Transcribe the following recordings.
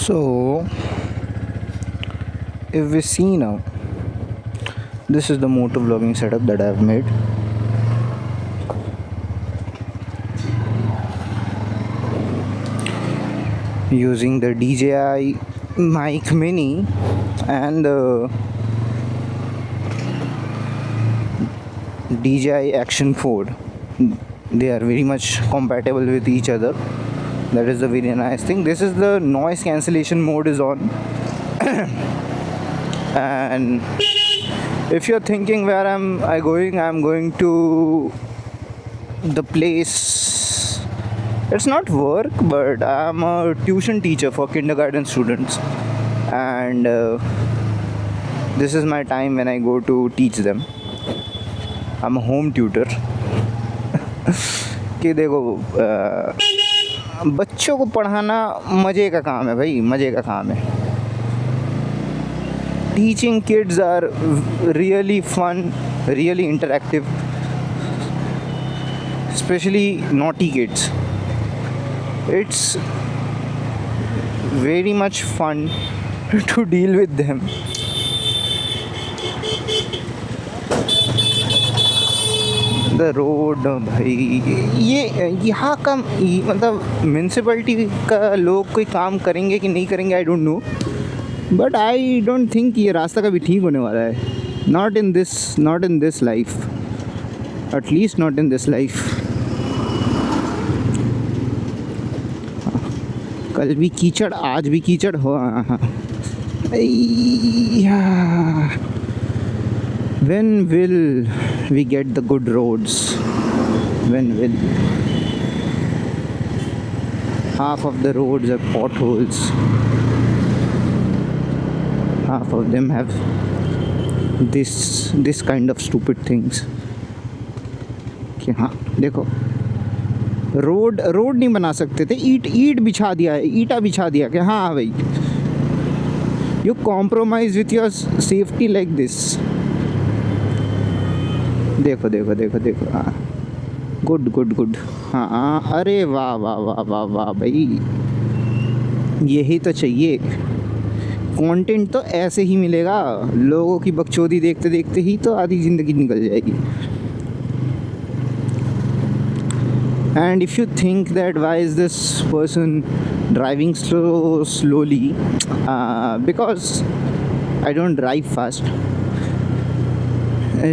So, if we see now, this is the motor vlogging setup that I've made. Using the DJI Mic Mini and the DJI Action 4. They are very much compatible with each other. That is the very nice thing. This is the noise cancellation mode is on. And if you're thinking where I'm going to the place. It's not work, but I'm a tuition teacher for kindergarten students, and this is my time when I go to teach them. I'm a home tutor. कि देखो बच्चों को पढ़ाना मज़े का काम है भाई, मज़े का काम है. Teaching kids are really fun, really interactive, especially naughty kids. It's very much fun to deal with them. The road भाई, ये यहाँ का मतलब म्यूनसिपलिटी का लोग कोई काम करेंगे कि नहीं करेंगे, I don't know, but I don't think ये रास्ता कभी ठीक होने वाला है. Not in this life, at least not in this life. कल भी कीचड़, आज भी कीचड़ हो. When will we get the good roads? When will? Half of the roads have potholes. Half of them have this kind of stupid things. कि हाँ देखो, रोड नहीं बना सकते थे, ईट बिछा दिया है, ईटा बिछा दिया कि हाँ भाई, you compromise with your safety like this. देखो देखो देखो देखो, हाँ गुड. हाँ अरे वाह वाह वाह वाह वाह भाई, यही तो चाहिए. कंटेंट तो ऐसे ही मिलेगा. लोगों की बकचोदी देखते देखते ही तो आधी ज़िंदगी निकल जाएगी. And if you think that why is this person driving slowly, because I don't drive fast,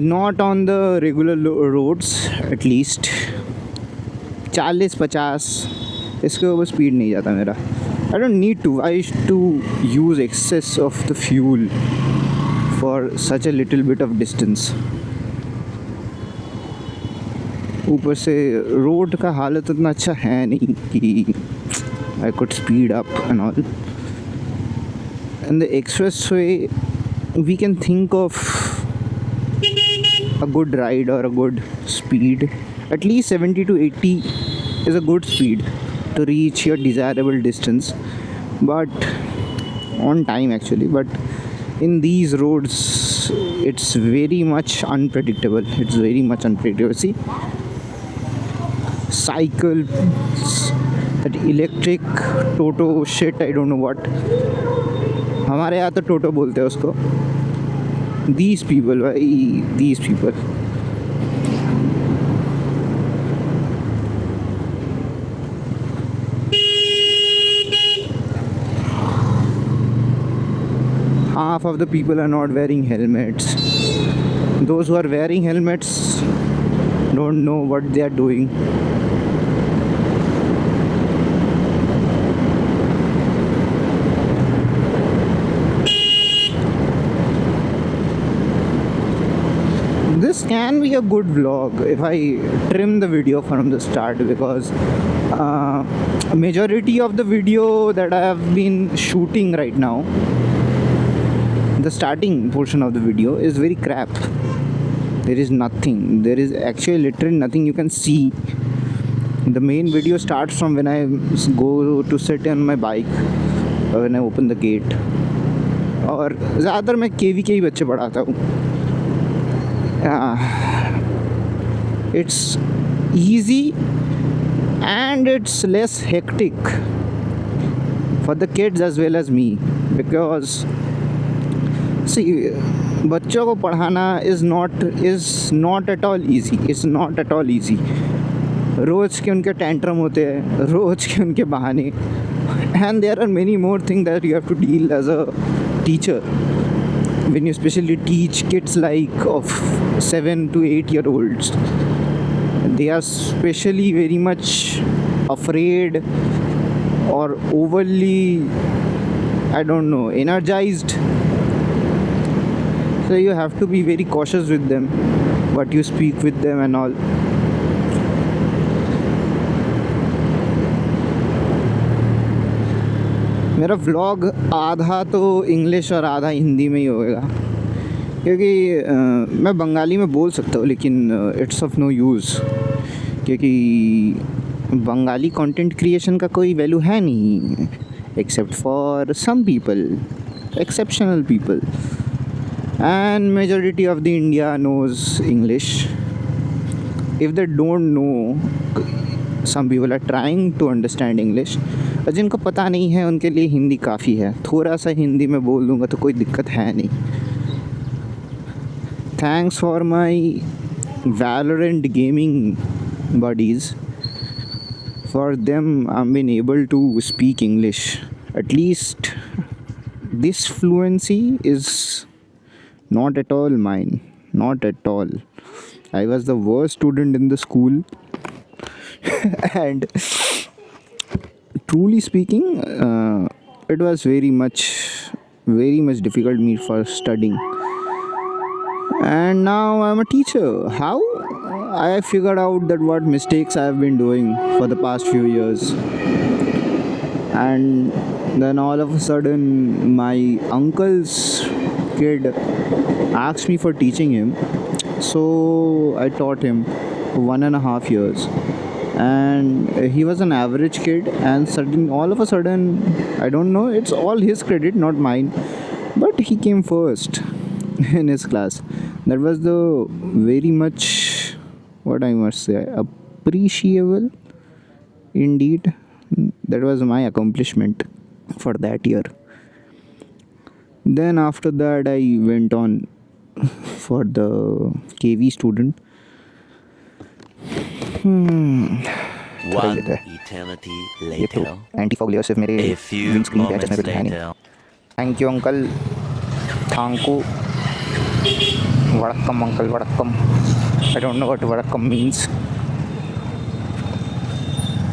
not on the regular roads, at least 40-50 इसके ऊपर स्पीड नहीं जाता मेरा. I don't need to. I used to use excess of the fuel for such a little bit of distance. ऊपर से road का हालत इतना अच्छा है नहीं कि I could speed up and all. And the expressway, we can think of a good ride or a good speed. At least 70 to 80 is a good speed to reach your desirable distance, but on time actually. But in these roads, it's very much unpredictable. See, cycles, that electric Toto shit, I don't know what. हमारे यहाँ तो टोटो बोलते हैं उसको. These people, भाई, these people. Half of the people are not wearing helmets. Those who are wearing helmets don't know what they are doing. This can be a good vlog if I trim the video from the start, because majority of the video that I have been shooting right now, the starting portion of the video is very crap. There is nothing. There is actually literally nothing you can see. The main video starts from when I go to sit on my bike or when I open the gate. और ज़्यादातर मैं KV के ही बच्चे पढ़ाता हूँ. It's easy and it's less hectic for the kids as well as me, because see, बच्चों को पढ़ाना is not at all easy. It's not at all easy. रोज़ के उनके टेंट्रम होते हैं, रोज़ के उनके बहाने, and there are many more things that you have to deal as a teacher when you especially teach kids like of 7 to 8 year olds. They are especially very much afraid or overly, I don't know, energized. So you have to be very cautious with them, what you speak with them and all. मेरा vlog आधा तो English और आधा हिंदी में ही होगा, क्योंकि मैं बंगाली में बोल सकता हूँ, लेकिन इट्स ऑफ नो यूज़, क्योंकि बंगाली कंटेंट क्रिएशन का कोई वैल्यू है नहीं, except for some people, exceptional people, and majority of the India knows English. If they don't know, some people are trying to understand English, और जिनको पता नहीं है उनके लिए हिंदी काफ़ी है. थोड़ा सा हिंदी में बोल दूँगा तो कोई दिक्कत है नहीं. Thanks for my Valorant gaming buddies. For them, I've been able to speak English. At least this fluency is not at all mine. Not at all. I was the worst student in the school. And truly speaking, it was very much difficult me for studying. And now I'm a teacher. How? I figured out that what mistakes I have been doing for the past few years. And then all of a sudden, my uncle's kid asked me for teaching him. So I taught him for 1.5 years. And he was an average kid, and all of a sudden, I don't know, it's all his credit, not mine, but he came first in his class. That was the very much, what I must say, appreciable indeed. That was my accomplishment for that year. Then after that, I went on for the KV student. One eternity later. Anti fog layer सिर्फ मेरे A few wind screen पे है, moments चश्मे पे है नहीं. later. Thank you uncle, thank you. Vadakkam uncle, vadakkam. I don't know what vadakkam means.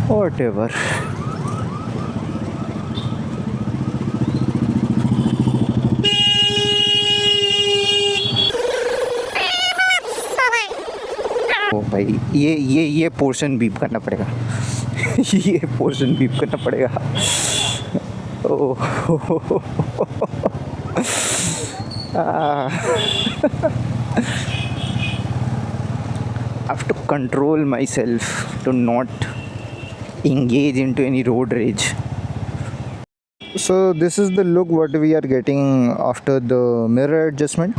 Whatever. ओ भाई, ये पोर्शन बीप करना पड़ेगा. ये पोर्शन बीप करना पड़ेगा. ओह. I have to control myself to not engage into any road rage. So this is the look what we are getting after the mirror adjustment.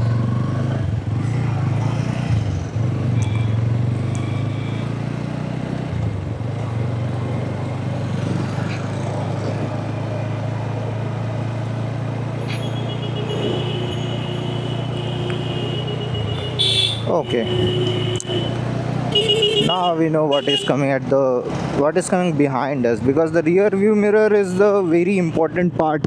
Okay, now we know what is coming behind us, because the rear view mirror is the very important part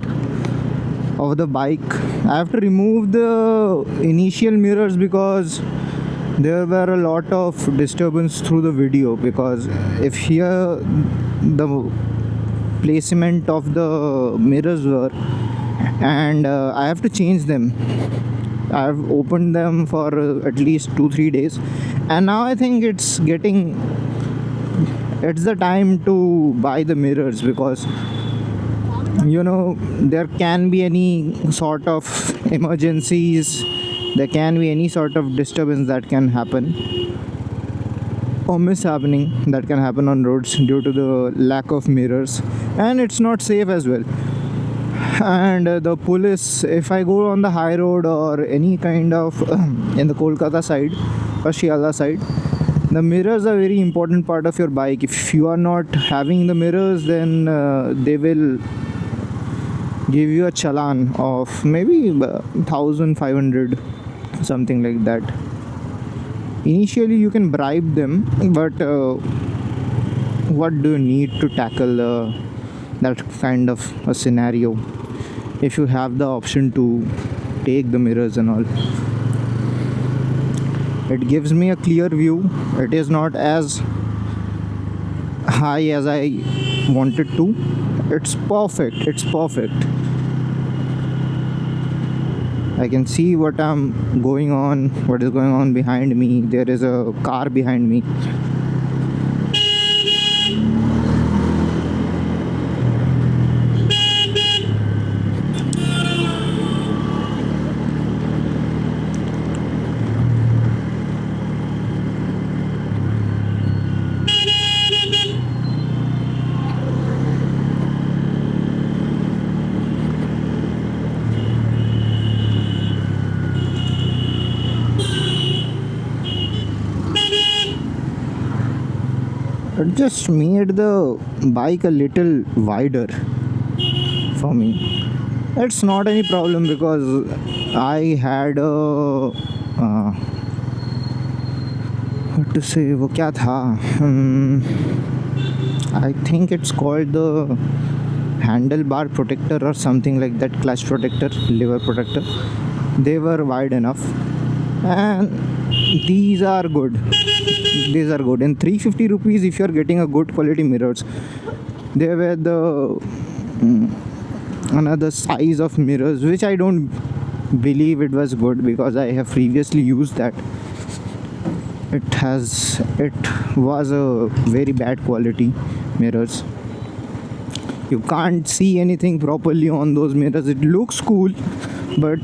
of the bike. I have to remove the initial mirrors because there were a lot of disturbance through the video, because if here the placement of the mirrors were, and I have to change them. I have opened them for at least 2-3 days, and now I think it's the time to buy the mirrors, because there can be any sort of emergencies, there can be any sort of disturbance that can happen, or mishappening that can happen on roads due to the lack of mirrors, and it's not safe as well. And the police, if I go on the high road or any kind of in the Kolkata side or Shiala side, the mirrors are very important part of your bike. If you are not having the mirrors, then they will give you a challan of maybe 1500, something like that. Initially you can bribe them, but what do you need to tackle that kind of a scenario if you have the option to take the mirrors and all? It gives me a clear view. It is not as high as I wanted to. It's perfect. It's perfect. I can see what is going on behind me. There is a car behind me. It just made the bike a little wider for me. It's not any problem because I had a what to say, वो क्या था, I think it's called the handlebar protector or something like that, clutch protector, lever protector. They were wide enough, and these are good. These are good. In 350 rupees, if you are getting a good quality mirrors, they were the another size of mirrors, which I don't believe it was good because I have previously used that. It was a very bad quality mirrors. You can't see anything properly on those mirrors. It looks cool, but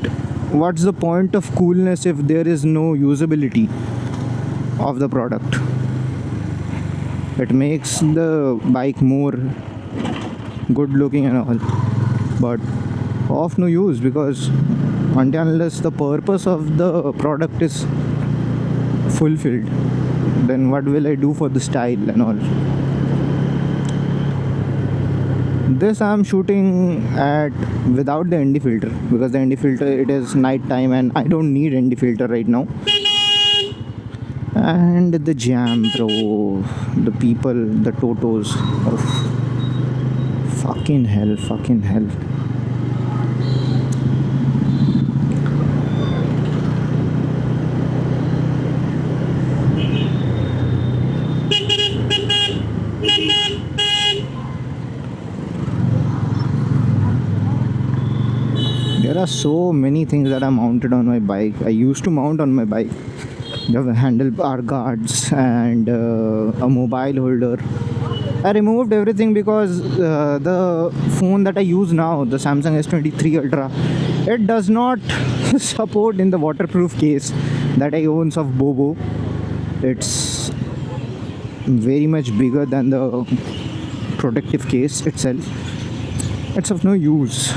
what's the point of coolness if there is no usability of the product? It makes the bike more good looking and all, but of no use, because until unless the purpose of the product is fulfilled, then what will I do for the style and all? This I'm shooting at without the ND filter, because the ND filter, it is night time and I don't need ND filter right now. And the jam, bro, the people, the totos, oh, fucking hell. There are so many things that are mounted on my bike. I used to mount on my bike the handlebar guards and a mobile holder. I removed everything because the phone that I use now, the Samsung S23 Ultra, it does not support in the waterproof case that I own of Bobo. It's very much bigger than the protective case itself. It's of no use.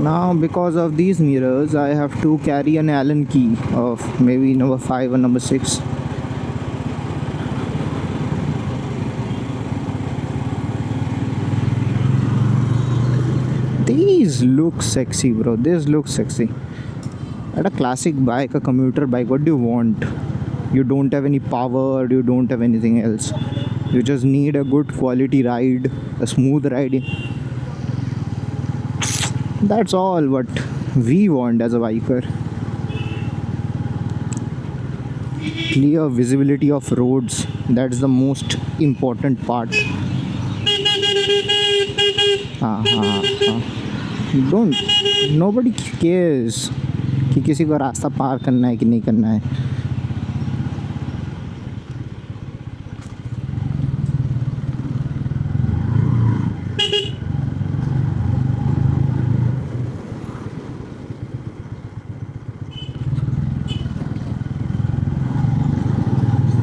Now because of these mirrors, I have to carry an Allen key of maybe number 5 or number 6. These look sexy, bro. This looks sexy. At a classic bike, a commuter bike, what do you want? You don't have any power, you don't have anything else. You just need a good quality ride, a smooth ride. That's all what we want as a biker. Clear visibility of roads, that's the most important part. Don't, nobody cares कि किसी को रास्ता पार करना है कि नहीं करना है.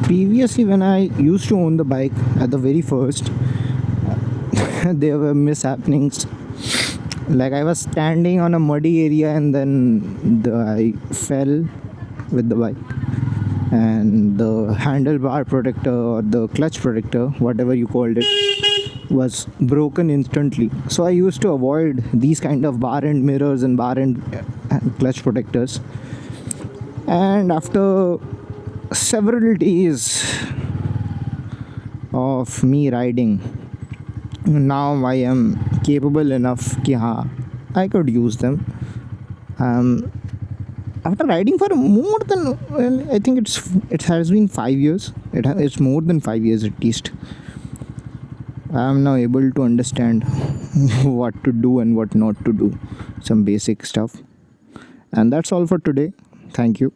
Previously, when I used to own the bike at the very first, there were mishappenings. Like I was standing on a muddy area and then I fell with the bike and the handlebar protector or the clutch protector, whatever you called it, was broken instantly. So I used to avoid these kind of bar end mirrors and bar end clutch protectors. And after several days of me riding, now I am capable enough कि हाँ, I could use them. After riding for more than, well, I think it has been 5 years. It's more than 5 years at least. I am now able to understand what to do and what not to do, some basic stuff. And that's all for today. Thank you.